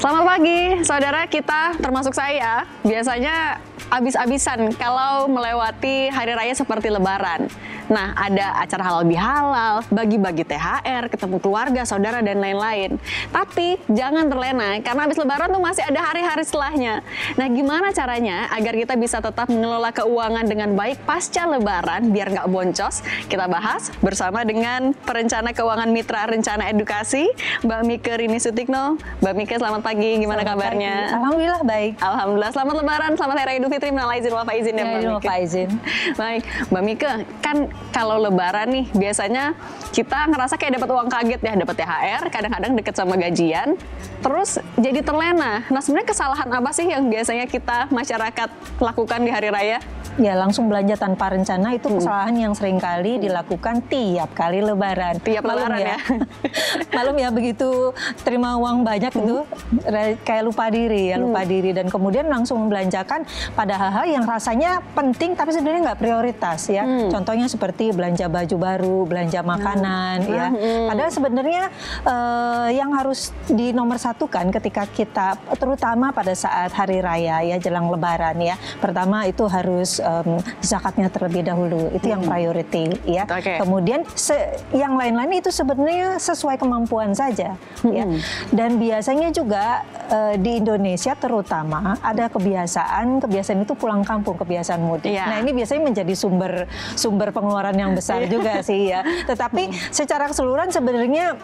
Selamat pagi, saudara kita termasuk saya biasanya abis-abisan kalau melewati hari raya seperti Lebaran. Nah, ada acara halal bihalal, bagi-bagi THR, ketemu keluarga, saudara, dan lain-lain. Tapi jangan terlena, karena habis Lebaran tuh masih ada hari-hari setelahnya. Nah, gimana caranya agar kita bisa tetap mengelola keuangan dengan baik pasca Lebaran biar nggak boncos? Kita bahas bersama dengan perencana keuangan Mitra Rencana Edukasi, Mbak Mike Rini Sutikno. Mbak Mike, selamat pagi. Gimana selamat kabarnya? Pagi. Alhamdulillah baik. Alhamdulillah. Selamat Lebaran, selamat Hari Raya Idul Fitri. Minal aizin wal faizin ya, Mbak Mike. Baik, Mbak Mike, kan kalau Lebaran nih biasanya kita ngerasa kayak dapat uang kaget ya, dapat THR, kadang-kadang deket sama gajian, terus jadi terlena. Nah, sebenarnya kesalahan apa sih yang biasanya kita masyarakat lakukan di hari raya? Ya, langsung belanja tanpa rencana itu kesalahan yang sering kali dilakukan tiap kali Lebaran. Tiap Lebaran ya. Malam ya, begitu terima uang banyak itu kayak lupa diri ya, lupa diri, dan kemudian langsung membelanjakan pada hal-hal yang rasanya penting tapi sebenarnya nggak prioritas ya. Contohnya seperti belanja baju baru, belanja makanan ya. Padahal sebenarnya yang harus dinomorsatukan ketika kita, terutama pada saat hari raya ya, jelang Lebaran ya. Pertama itu harus zakatnya terlebih dahulu, itu yang priority ya. Kemudian yang lain-lain itu sebenarnya sesuai kemampuan saja ya. Dan biasanya juga di Indonesia terutama ada kebiasaan itu pulang kampung, kebiasaan mudik. Nah, ini biasanya menjadi sumber pengeluaran yang besar juga sih ya. Tetapi secara keseluruhan sebenarnya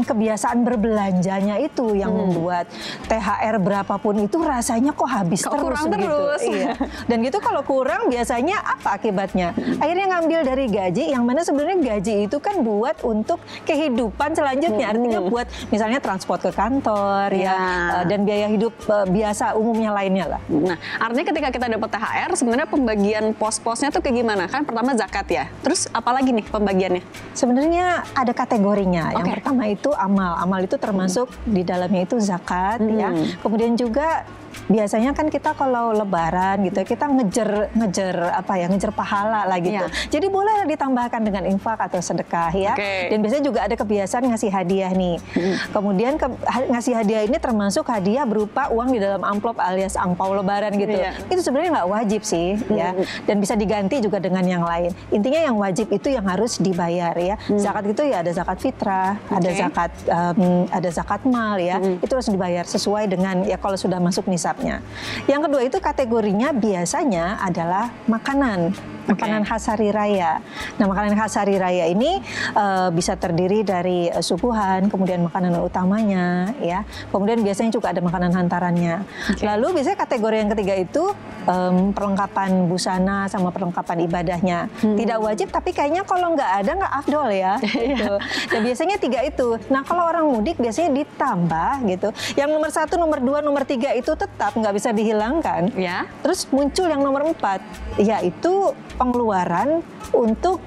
kebiasaan berbelanjanya itu yang membuat THR berapapun itu rasanya kok habis terus gitu. Iya. Dan gitu kalau kurang biasanya apa akibatnya? Akhirnya ngambil dari gaji, yang mana sebenarnya gaji itu kan buat untuk kehidupan selanjutnya. Artinya buat misalnya transport ke kantor ya, dan biaya hidup biasa umumnya lainnya lah. Nah, artinya ketika kita dapat THR sebenarnya pembagian pos-posnya tuh kayak gimana? Kan pertama zakat ya. Terus apalagi nih pembagiannya? Sebenarnya ada kategorinya. Yang pertama itu amal. Amal itu termasuk di dalamnya itu zakat ya. Kemudian juga biasanya kan kita kalau Lebaran gitu kita ngejar pahala lah gitu. Jadi boleh ditambahkan dengan infak atau sedekah ya. Dan biasanya juga ada kebiasaan ngasih hadiah nih. Kemudian ngasih hadiah ini termasuk hadiah berupa uang di dalam amplop alias angpau Lebaran gitu. Itu sebenarnya nggak wajib sih ya. Dan bisa diganti juga dengan yang lain. Intinya yang wajib itu yang harus dibayar ya. Zakat itu ya ada zakat fitrah, ada zakat mal ya. Itu harus dibayar sesuai dengan ya kalau sudah masuk nisabnya. Yang kedua itu kategorinya biasanya adalah makanan khas hari raya. Nah, makanan khas hari raya ini bisa terdiri dari suguhan, kemudian makanan utamanya ya. Kemudian biasanya juga ada makanan hantarannya. Lalu biasanya kategori yang ketiga itu perlengkapan busana sama perlengkapan ibadahnya. Tidak wajib tapi kayaknya kalau nggak ada nggak afdol ya. Gitu. Dan biasanya tiga itu. Nah, kalau orang mudik biasanya ditambah gitu. Yang nomor 1, nomor 2, nomor 3 itu tetap nggak bisa dihilangkan. Ya. Terus muncul yang nomor 4, yaitu pengeluaran untuk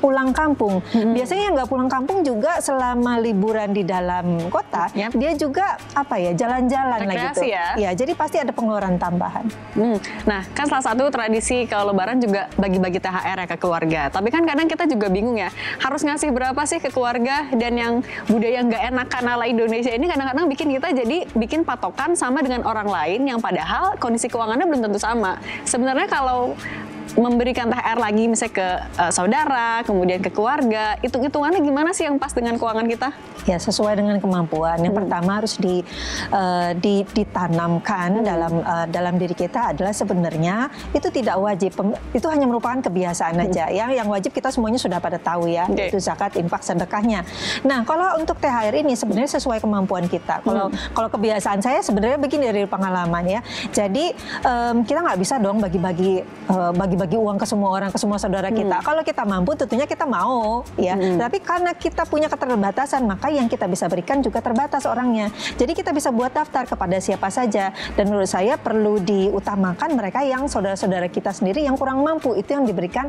pulang kampung. Biasanya yang nggak pulang kampung juga selama liburan di dalam kota, dia juga jalan-jalan lah gitu. Ya, jadi pasti ada pengeluaran tambahan. Nah, kan salah satu tradisi kalau Lebaran juga bagi-bagi THR ya ke keluarga. Tapi kan kadang kita juga bingung ya, harus ngasih berapa sih ke keluarga, dan yang budaya nggak enakan ala Indonesia ini kadang-kadang bikin kita jadi bikin patokan sama dengan orang lain yang padahal kondisi keuangannya belum tentu sama. Sebenarnya kalau memberikan THR lagi misalnya ke saudara, kemudian ke keluarga, hitung-hitungannya gimana sih yang pas dengan keuangan kita? Ya, sesuai dengan kemampuan. Yang pertama harus ditanamkan dalam diri kita adalah sebenarnya itu tidak wajib, itu hanya merupakan kebiasaan aja. Yang wajib kita semuanya sudah pada tahu ya, itu zakat, infak, sedekahnya. Nah, kalau untuk THR ini sebenarnya sesuai kemampuan kita. Kalau kebiasaan saya sebenarnya begini dari pengalaman ya. Jadi kita nggak bisa dong bagi-bagi uang ke semua orang, ke semua saudara kita. Kalau kita mampu tentunya kita mau ya. Tapi karena kita punya keterbatasan, maka yang kita bisa berikan juga terbatas orangnya. Jadi kita bisa buat daftar kepada siapa saja. Dan menurut saya perlu diutamakan mereka yang saudara-saudara kita sendiri yang kurang mampu, itu yang diberikan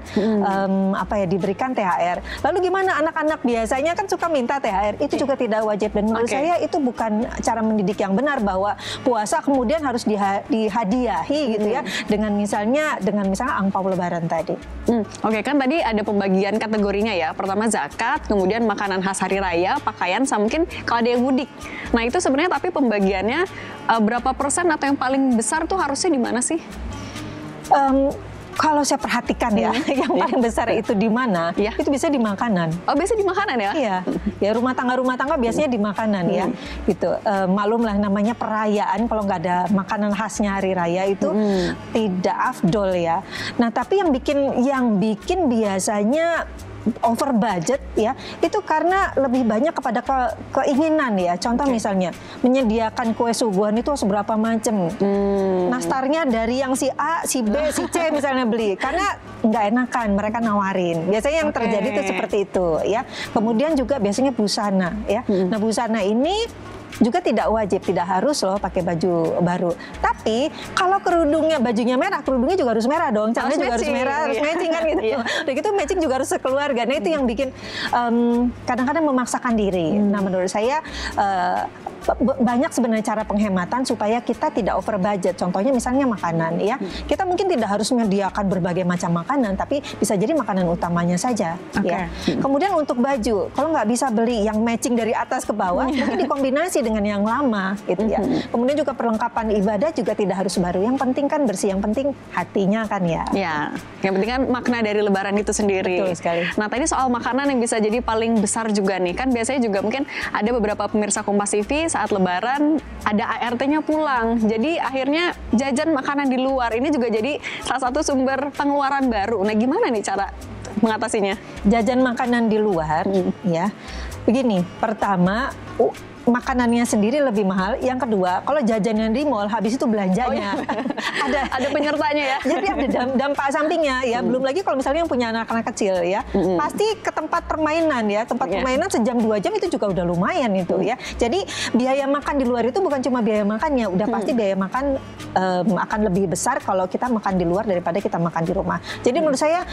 diberikan THR. Lalu gimana anak-anak biasanya kan suka minta THR, itu juga tidak wajib. Dan menurut saya itu bukan cara mendidik yang benar, bahwa puasa kemudian harus dihadiahi gitu ya dengan misalnya angpau terpampau lebaran tadi. Oke, kan tadi ada pembagian kategorinya ya. Pertama zakat, kemudian makanan khas hari raya, pakaian, sama mungkin kalau ada yang mudik. Nah itu sebenarnya tapi pembagiannya berapa persen atau yang paling besar tuh harusnya di mana sih? Kalau saya perhatikan ya, yang paling besar itu di mana? Itu bisa di makanan. Oh, biasa di makanan ya? Iya, ya rumah tangga biasanya di makanan ya, gitu. Maklum lah namanya perayaan, kalau nggak ada makanan khasnya hari raya itu tidak afdol ya. Nah, tapi yang bikin biasanya over budget ya, itu karena lebih banyak kepada keinginan ya. Contoh misalnya menyediakan kue suguhan itu seberapa macam. Nastarnya dari yang si A, si B, si C misalnya beli karena nggak enakan mereka nawarin. Biasanya yang terjadi itu seperti itu ya. Kemudian juga biasanya busana ya. Nah, busana ini juga tidak wajib, tidak harus loh pakai baju baru. Tapi kalau bajunya merah, kerudungnya juga harus merah dong. Celananya juga harus merah, harus matching kan gitu. Udah gitu matching juga harus sekeluarga. Nah itu yang bikin kadang-kadang memaksakan diri. Nah menurut saya banyak sebenarnya cara penghematan supaya kita tidak over budget. Contohnya misalnya makanan ya. Kita mungkin tidak harus menyediakan berbagai macam makanan, tapi bisa jadi makanan utamanya saja. Ya. Kemudian untuk baju, kalau nggak bisa beli yang matching dari atas ke bawah, mungkin dikombinasi dengan yang lama gitu ya. Kemudian juga perlengkapan ibadah juga tidak harus baru. Yang penting kan bersih, yang penting hatinya kan ya. Ya, yang penting kan makna dari lebaran itu sendiri. Betul sekali. Nah tadi soal makanan yang bisa jadi paling besar juga nih, kan biasanya juga mungkin ada beberapa pemirsa Kompas TV saat lebaran ada ART-nya pulang. Jadi akhirnya jajan makanan di luar. Ini juga jadi salah satu sumber pengeluaran baru. Nah gimana nih cara mengatasinya? Jajan makanan di luar ya. Begini, pertama makanannya sendiri lebih mahal. Yang kedua, kalau jajannya di mall, habis itu belanjanya. Ada penyertanya ya. Jadi ada dampak sampingnya ya. Belum lagi kalau misalnya yang punya anak-anak kecil ya, pasti ke tempat permainan ya. Tempat permainan sejam 2 jam itu juga udah lumayan itu ya. Jadi biaya makan di luar itu bukan cuma biaya makannya, udah pasti biaya makan akan lebih besar kalau kita makan di luar daripada kita makan di rumah. Jadi menurut saya,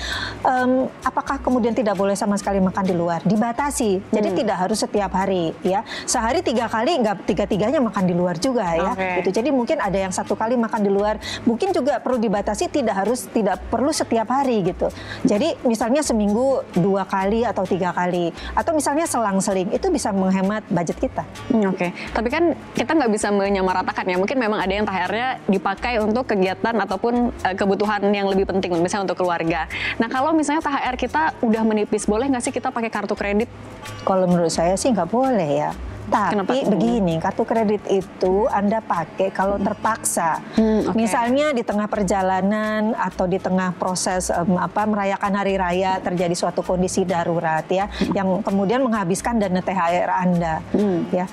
apakah kemudian tidak boleh sama sekali makan di luar? Dibatasi. Jadi tidak harus setiap hari ya. Sehari 3 kali, nggak 3-3-nya makan di luar juga ya. Gitu. Jadi mungkin ada yang 1 kali makan di luar, mungkin juga perlu dibatasi, tidak perlu setiap hari gitu. Jadi misalnya seminggu 2 kali atau 3 kali, atau misalnya selang-seling, itu bisa menghemat budget kita. Tapi kan kita nggak bisa menyamaratakan ya. Mungkin memang ada yang THR-nya dipakai untuk kegiatan ataupun kebutuhan yang lebih penting, misalnya untuk keluarga. Nah kalau misalnya THR kita udah menipis, boleh nggak sih kita pakai kartu kredit? Kalau menurut saya sih nggak boleh ya. Tapi kenapa? Begini, kartu kredit itu Anda pakai kalau terpaksa. Misalnya di tengah perjalanan atau di tengah proses merayakan hari raya terjadi suatu kondisi darurat ya, yang kemudian menghabiskan dana THR Anda. Ya.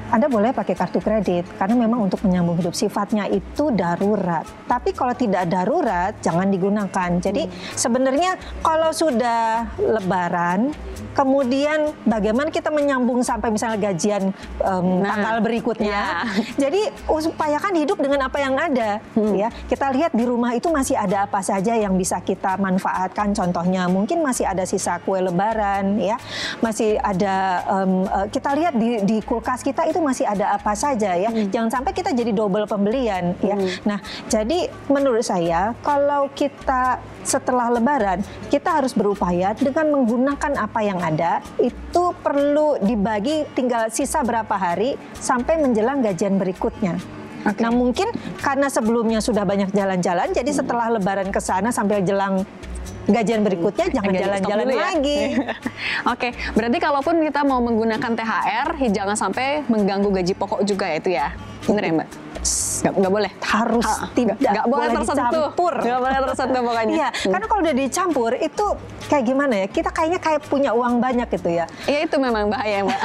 Anda boleh pakai kartu kredit karena memang untuk menyambung hidup, sifatnya itu darurat. Tapi kalau tidak darurat jangan digunakan. Jadi sebenarnya kalau sudah lebaran, kemudian bagaimana kita menyambung sampai misalnya gajian tanggal berikutnya. Jadi upayakan hidup dengan apa yang ada. Ya, kita lihat di rumah itu masih ada apa saja yang bisa kita manfaatkan. Contohnya mungkin masih ada sisa kue lebaran, ya, masih ada kita lihat di kulkas kita itu masih ada apa saja ya. Jangan sampai kita jadi double pembelian ya. Nah, jadi menurut saya kalau kita setelah lebaran kita harus berupaya dengan menggunakan apa yang ada, itu perlu dibagi tinggal sisa berapa hari sampai menjelang gajian berikutnya. Nah, mungkin karena sebelumnya sudah banyak jalan-jalan, jadi setelah lebaran ke sana sampai jelang gajian berikutnya jangan jalan-jalan lagi. Oke, berarti kalaupun kita mau menggunakan THR, jangan sampai mengganggu gaji pokok juga ya itu ya? Bener ya Mbak? Nggak boleh? Harus tidak boleh dicampur. Nggak boleh tersentuh pokoknya. Iya, karena kalau udah dicampur itu kayak gimana ya, kita kayaknya kayak punya uang banyak gitu ya. Iya, itu memang bahaya Mbak.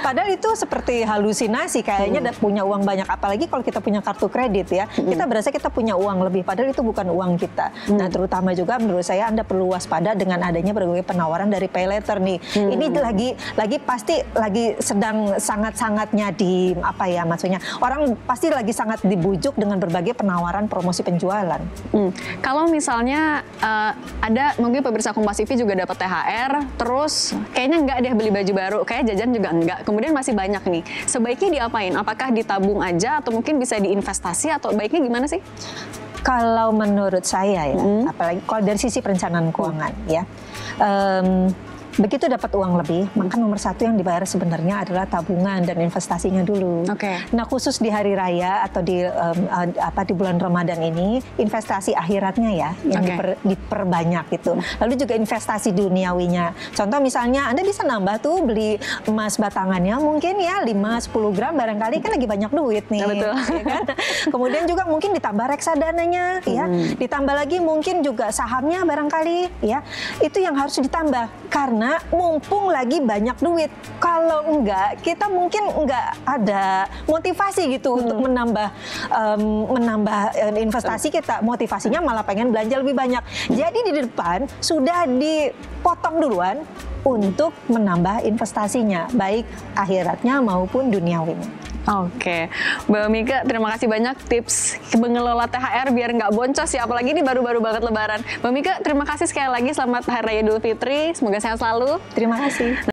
Padahal itu seperti halusinasi, kayaknya punya uang banyak. Apalagi kalau kita punya kartu kredit ya, kita berasa kita punya uang lebih, padahal itu bukan uang kita. Nah, terutama juga menurut saya Anda perlu waspada dengan adanya berbagai penawaran dari pay later nih. Ini lagi pasti lagi sedang sangat-sangatnya di apa ya, maksudnya orang pasti lagi sangat dibujuk dengan berbagai penawaran promosi penjualan. Kalau misalnya ada mungkin pemirsa Kompas TV juga dapat THR, terus kayaknya nggak deh beli baju baru, kayak jajan juga enggak, kemudian masih banyak nih, sebaiknya diapain? Apakah ditabung aja atau mungkin bisa diinvestasi atau baiknya gimana sih? Kalau menurut saya ya, apalagi kalau dari sisi perencanaan keuangan ya, begitu dapat uang lebih, maka nomor satu yang dibayar sebenarnya adalah tabungan dan investasinya dulu. Nah, khusus di hari raya atau di di bulan Ramadan ini, investasi akhiratnya ya yang diperbanyak gitu. Lalu juga investasi duniawinya. Contoh misalnya Anda bisa nambah tuh beli emas batangannya mungkin ya 5-10 gram barangkali kan lagi banyak duit nih. Betul. Ya kan? Kemudian juga mungkin ditambah reksadananya ya. Ditambah lagi mungkin juga sahamnya barangkali ya. Itu yang harus ditambah karena mumpung lagi banyak duit. Kalau enggak, kita mungkin enggak ada motivasi gitu untuk menambah investasi kita. Motivasinya malah pengen belanja lebih banyak. Jadi di depan sudah dipotong duluan untuk menambah investasinya, baik akhiratnya maupun duniawinya. Oke, Mbak Mika, terima kasih banyak tips mengelola THR biar nggak boncos ya, apalagi ini baru-baru banget Lebaran. Mbak Mika, terima kasih sekali lagi, selamat Hari Raya Idul Fitri, semoga sehat selalu. Terima kasih.